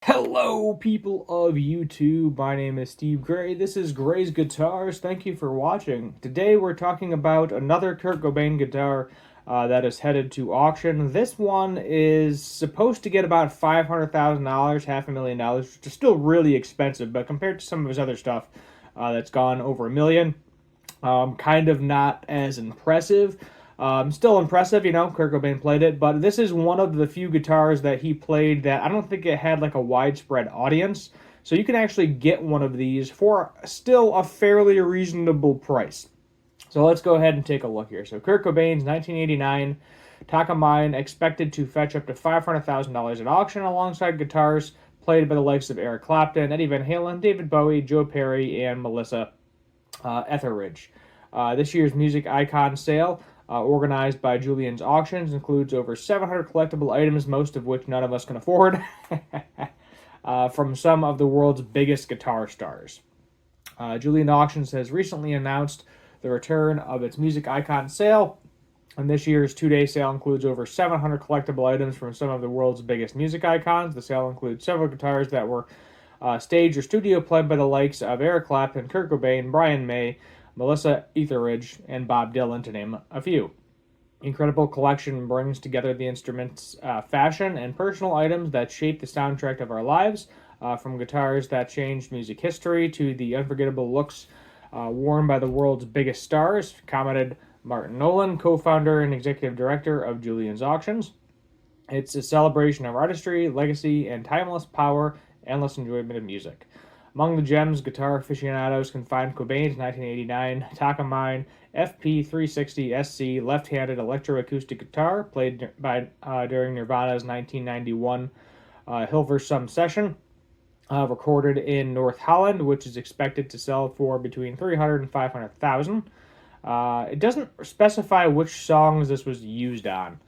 Hello, people of YouTube. My name is Steve Gray. This is Gray's Guitars. Thank you for watching. Today we're talking about another Kurt Cobain guitar that is headed to auction. This one is supposed to get about $500,000, $500,000, which is still really expensive, but compared to some of his other stuff that's gone over a million, kind of not as impressive. Still impressive, Kurt Cobain played it, but this is one of the few guitars that he played that I don't think it had like a widespread audience. So you can actually get one of these for still a fairly reasonable price. So let's go ahead and take a look here. So Kurt Cobain's 1989 Takamine expected to fetch up to $500,000 at auction alongside guitars played by the likes of Eric Clapton, Eddie Van Halen, David Bowie, Joe Perry, and Melissa Etheridge. This year's music icon sale, organized by Julians Auctions, includes over 700 collectible items, most of which none of us can afford, from some of the world's biggest guitar stars. Julian Auctions has recently announced the return of its music icon sale, and this year's two-day sale includes over 700 collectible items from some of the world's biggest music icons. The sale includes several guitars that were stage or studio played by the likes of Eric Clapton, Kurt Cobain, Brian May, Melissa Etheridge, and Bob Dylan, to name a few. Incredible collection brings together the instruments, fashion, and personal items that shape the soundtrack of our lives, from guitars that changed music history to the unforgettable looks worn by the world's biggest stars, commented Martin Nolan, co-founder and executive director of Julian's Auctions. It's a celebration of artistry, legacy, and timeless power, endless enjoyment of music. Among the gems, guitar aficionados can find Cobain's 1989 Takamine FP360 SC left-handed electroacoustic guitar, played during Nirvana's 1991 Hilversum session, recorded in North Holland, which is expected to sell for between $300,000 and $500,000. It doesn't specify which songs this was used on.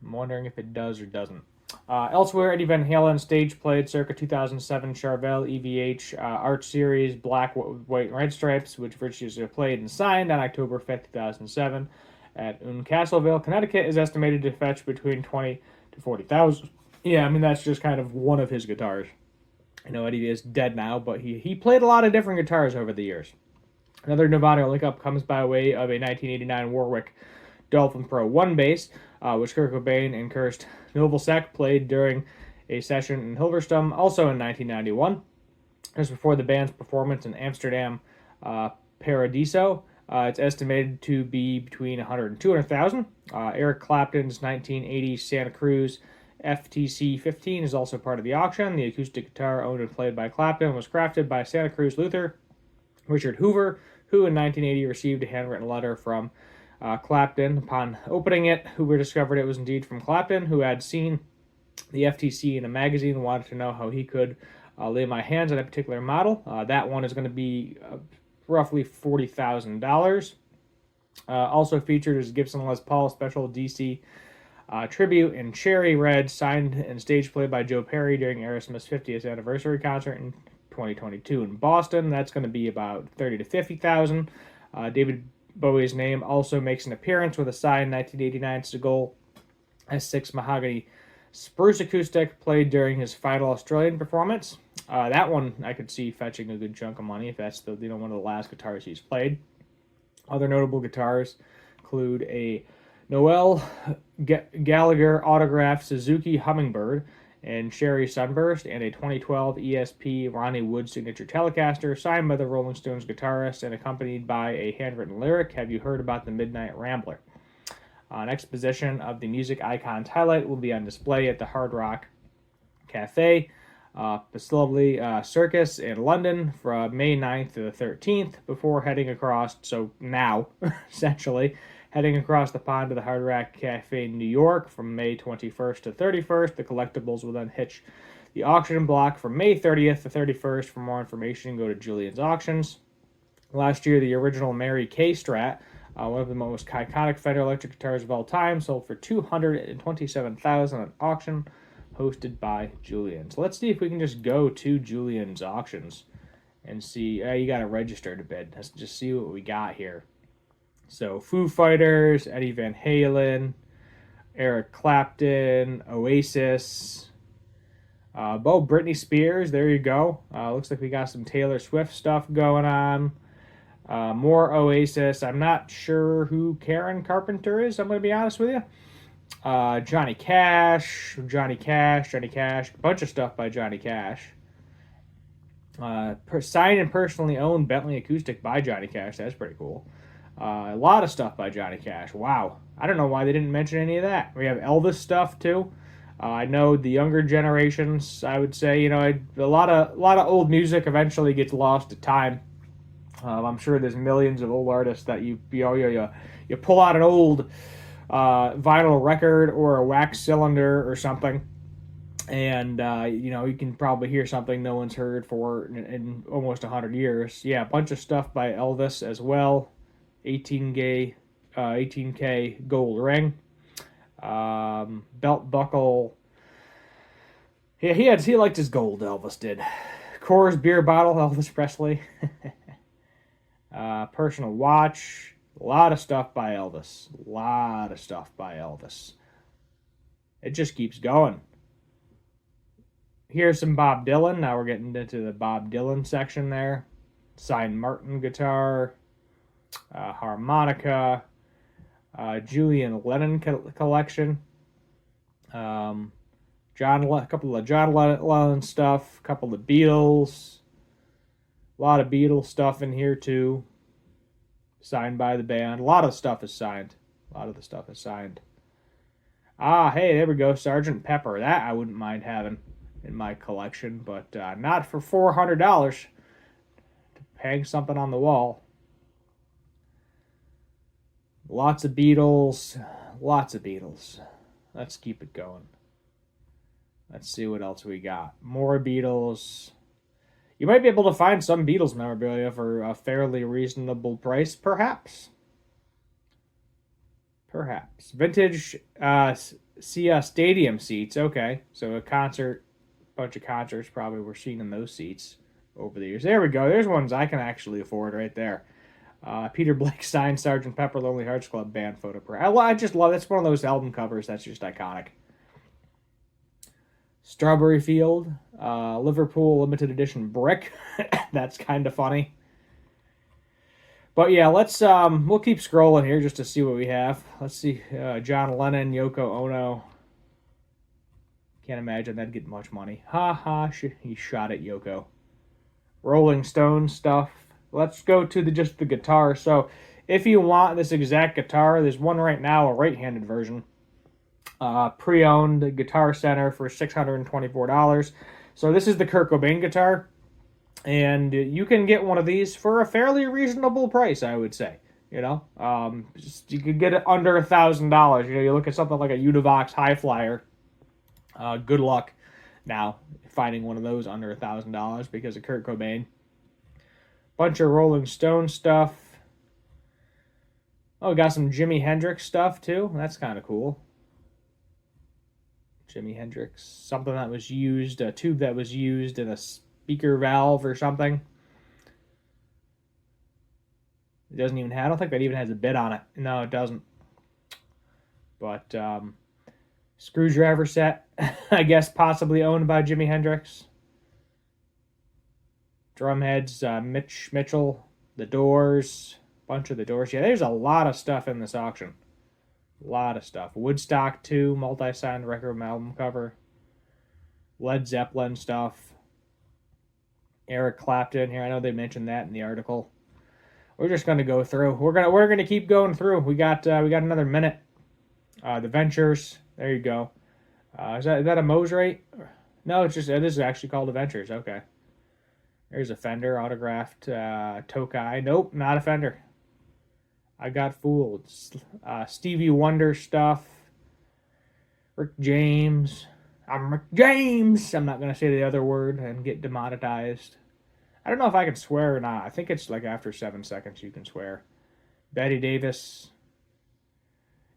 I'm wondering if it does or doesn't. Elsewhere, Eddie Van Halen stage played circa 2007 Charvel EVH Art Series Black, White, and Red Stripes, which virtuously played and signed on October 5th, 2007 at Castleville, Connecticut, is estimated to fetch between 20 to 40,000. Yeah, I mean, that's just kind of one of his guitars. I know Eddie is dead now, but he played a lot of different guitars over the years. Another Nirvana link-up comes by way of a 1989 Warwick Dolphin Pro 1 bass, which Kurt Cobain and Kirst Novosek played during a session in Hilversum, also in 1991. Just before the band's performance in Amsterdam Paradiso. It's estimated to be between 100 and 200,000. Eric Clapton's 1980 Santa Cruz FTC 15 is also part of the auction. The acoustic guitar owned and played by Clapton was crafted by Santa Cruz Luther Richard Hoover, who in 1980 received a handwritten letter from Clapton. Upon opening it, Hoover discovered it was indeed from Clapton, who had seen the FTC in a magazine and wanted to know how he could lay my hands on a particular model. That one is going to be roughly $40,000. Also featured is Gibson Les Paul Special DC tribute in cherry red, signed and stage played by Joe Perry during Aerosmith's 50th anniversary concert in 2022 in Boston. That's going to be about $30,000 to $50,000. David Bowie's name also makes an appearance with a signed 1989 Seagull S6 mahogany spruce acoustic played during his final Australian performance. That one I could see fetching a good chunk of money if that's one of the last guitars he's played. Other notable guitars include a Noel Gallagher autographed Suzuki Hummingbird and Sherry Sunburst, and a 2012 ESP Ronnie Wood signature Telecaster signed by the Rolling Stones guitarist and accompanied by a handwritten lyric, "Have you heard about the Midnight Rambler?" An exposition of the music icon's highlight will be on display at the Hard Rock Cafe, Piccadilly Circus in London from May 9th to the 13th, before heading across, so now, essentially, heading across the pond to the Hard Rock Cafe in New York from May 21st to 31st. The collectibles will then hitch the auction block from May 30th to 31st. For more information, go to Julian's Auctions. Last year, the original Mary Kay Strat, one of the most iconic Fender electric guitars of all time, sold for $227,000 at auction, hosted by Julian. So let's see if we can just go to Julian's Auctions and see. You got to register a bit. Let's just see what we got here. So Foo Fighters, Eddie Van Halen, Eric Clapton, Oasis, Britney Spears, there you go. Looks like we got some Taylor Swift stuff going on. More Oasis. I'm not sure who Karen Carpenter is, I'm going to be honest with you. Johnny Cash. A bunch of stuff by Johnny Cash. Signed and personally owned Bentley Acoustic by Johnny Cash. That's pretty cool. A lot of stuff by Johnny Cash. Wow. I don't know why they didn't mention any of that. We have Elvis stuff too. I know the younger generations, I would say, a lot of old music eventually gets lost to time. I'm sure there's millions of old artists that you pull out an old vinyl record or a wax cylinder or something, and you can probably hear something no one's heard for in almost 100 years. Yeah, a bunch of stuff by Elvis as well. 18K gold ring, belt buckle. Yeah, he liked his gold. Elvis did. Coors beer bottle, Elvis Presley. Personal watch. A lot of stuff by Elvis. It just keeps going. Here's some Bob Dylan. Now we're getting into the Bob Dylan section there. Signed Martin guitar. Harmonica. Julian Lennon collection. A couple of John Lennon stuff. A couple of Beatles. A lot of Beatles stuff in here too. Signed by the band. A lot of stuff is signed. Ah, hey, there we go. Sgt. Pepper. That I wouldn't mind having in my collection, but not for $400 to hang something on the wall. Lots of Beatles. Let's keep it going. Let's see what else we got. More Beatles. You might be able to find some Beatles memorabilia for a fairly reasonable price, perhaps. Vintage stadium seats. Okay, so a bunch of concerts probably were seen in those seats over the years. There we go. There's ones I can actually afford right there. Peter Blake signed Sgt. Pepper Lonely Hearts Club Band photo. I just love it. It's one of those album covers that's just iconic. Strawberry Field, Liverpool limited edition brick. That's kind of funny. But yeah, we'll keep scrolling here just to see what we have. Let's see, John Lennon, Yoko Ono. Can't imagine that'd get much money. He shot at Yoko. Rolling Stone stuff. Let's go to just the guitar. So if you want this exact guitar, there's one right now, a right-handed version. Pre-owned Guitar Center for $624. So this is the Kurt Cobain guitar, and you can get one of these for a fairly reasonable price, I would say. You could get it under $1,000. You look at something like a Univox High Flyer. Good luck now finding one of those under $1,000 because of Kurt Cobain. Bunch of Rolling Stone stuff. Oh, got some Jimi Hendrix stuff too. That's kind of cool. Jimi Hendrix, something that was used, a tube that was used in a speaker valve or something. It doesn't even have, I don't think that even has a bit on it. No, it doesn't. But, screwdriver set, I guess possibly owned by Jimi Hendrix. Drumheads, Mitch Mitchell, The Doors, bunch of The Doors. Yeah, there's a lot of stuff in this auction. A lot of stuff. Woodstock 2, multi-signed record album cover. Led Zeppelin stuff. Eric Clapton here. I know they mentioned that in the article. We're just gonna go through. We're gonna keep going through. We got another minute. The Ventures. There you go. Is that a Mose rate? No, it is actually called The Ventures. Okay. There's a Fender autographed Tokai. Nope, not a Fender. I got fooled. Stevie Wonder stuff. Rick James. I'm Rick James. I'm not going to say the other word and get demonetized. I don't know if I can swear or not. I think it's like after 7 seconds you can swear. Betty Davis.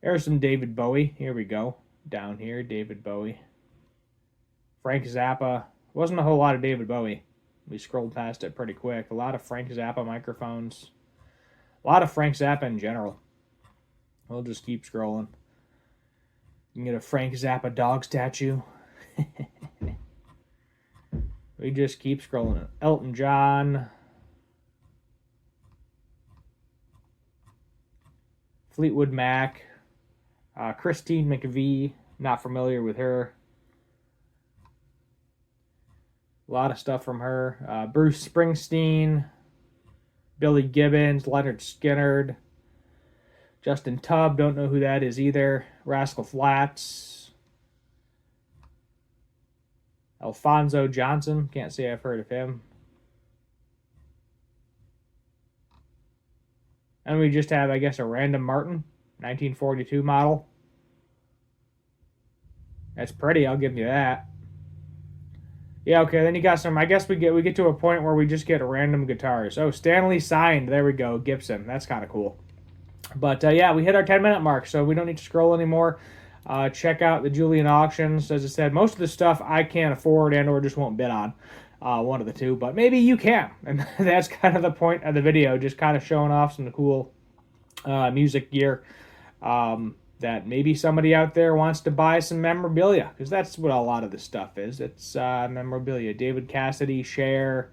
There's some David Bowie. Here we go. Down here, David Bowie. Frank Zappa. Wasn't a whole lot of David Bowie. We scrolled past it pretty quick. A lot of Frank Zappa microphones. A lot of Frank Zappa in general. We'll just keep scrolling. You can get a Frank Zappa dog statue. We just keep scrolling. Elton John. Fleetwood Mac. Christine McVie. Not familiar with her. A lot of stuff from her. Bruce Springsteen. Billy Gibbons. Leonard Skinner. Justin Tubb. Don't know who that is either. Rascal Flatts. Alfonso Johnson. Can't say I've heard of him. And we just have, I guess, a Random Martin. 1942 model. That's pretty, I'll give you that. Yeah, okay, then you got some, I guess we get to a point where we just get random guitars. Oh, Stanley signed, there we go, Gibson. That's kind of cool. But yeah, we hit our 10-minute mark, so we don't need to scroll anymore. Check out the Julian Auctions. As I said, most of the stuff I can't afford and or just won't bid on. One of the two, but maybe you can. And that's kind of the point of the video, just kind of showing off some cool music gear. That maybe somebody out there wants to buy some memorabilia, because that's what a lot of this stuff is. It's memorabilia. David Cassidy, Cher.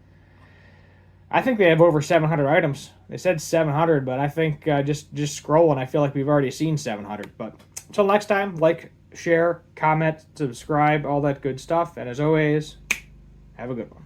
I think they have over 700 items. They said 700, but I think just scrolling, I feel like we've already seen 700. But until next time, like, share, comment, subscribe, all that good stuff. And as always, have a good one.